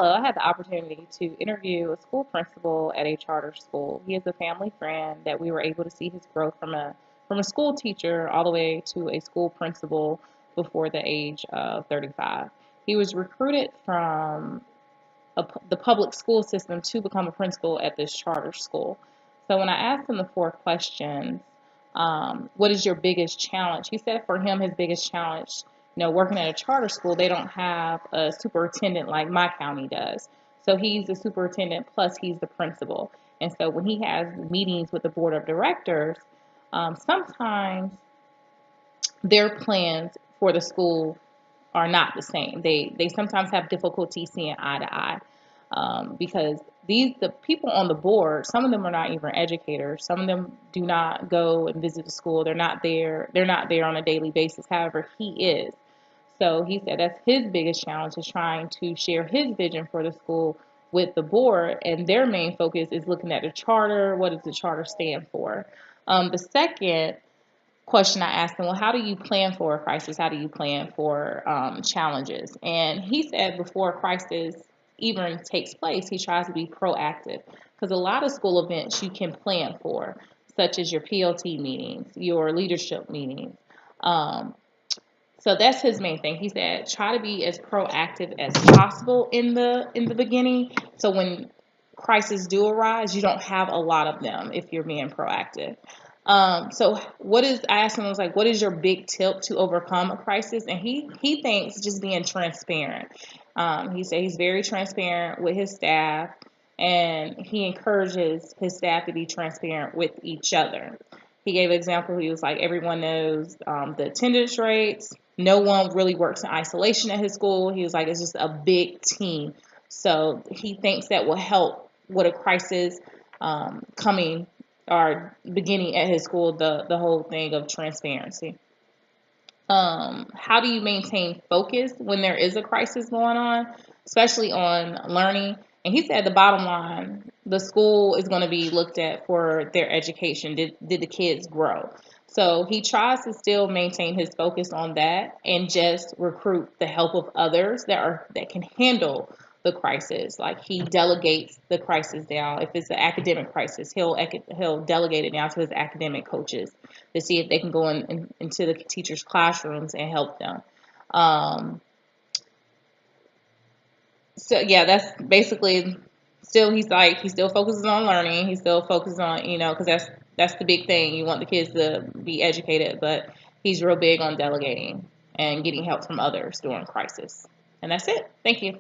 So I had the opportunity to interview a school principal at a charter school. He is a family friend that we were able to see his growth from a school teacher all the way to a school principal before the age of 35. He was recruited from the public school system to become a principal at this charter school. So when I asked him the four questions, what is your biggest challenge? He said for him, his biggest challenge, working at a charter school, they don't have a superintendent like my county does. So he's the superintendent plus he's the principal. And so when he has meetings with the board of directors, sometimes their plans for the school are not the same. They sometimes have difficulty seeing eye to eye because the people on the board, some of them are not even educators. Some of them do not go and visit the school. They're not there. They're not there on a daily basis. However, he is. So he said that's his biggest challenge is trying to share his vision for the school with the board, and their main focus is looking at the charter. What does the charter stand for? The second question I asked him, well, how do you plan for a crisis? How do you plan for challenges? And he said before a crisis even takes place, he tries to be proactive because a lot of school events you can plan for, such as your PLT meetings, your leadership meetings. Um, so that's his main thing. He said try to be as proactive as possible in the beginning. So when crises do arise, you don't have a lot of them if you're being proactive. So I asked him, I was like, what is your big tip to overcome a crisis? And he thinks just being transparent. He said he's very transparent with his staff and he encourages his staff to be transparent with each other. He gave an example. He was like, everyone knows the attendance rates. No one really works in isolation at his school. He was like, it's just a big team. So he thinks that will help with a crisis coming or beginning at his school, the whole thing of transparency. How do you maintain focus when there is a crisis going on, especially on learning? And he said the bottom line, the school is going to be looked at for their education. Did the kids grow? So he tries to still maintain his focus on that and just recruit the help of others that can handle the crisis. Like he delegates the crisis down. If it's an academic crisis, he'll delegate it down to his academic coaches to see if they can go into the teachers' classrooms and help them. Um, so yeah, that's basically still he still focuses on learning. He still focuses on because that's the big thing. You want the kids to be educated, but he's real big on delegating and getting help from others during crisis. And that's it. Thank you.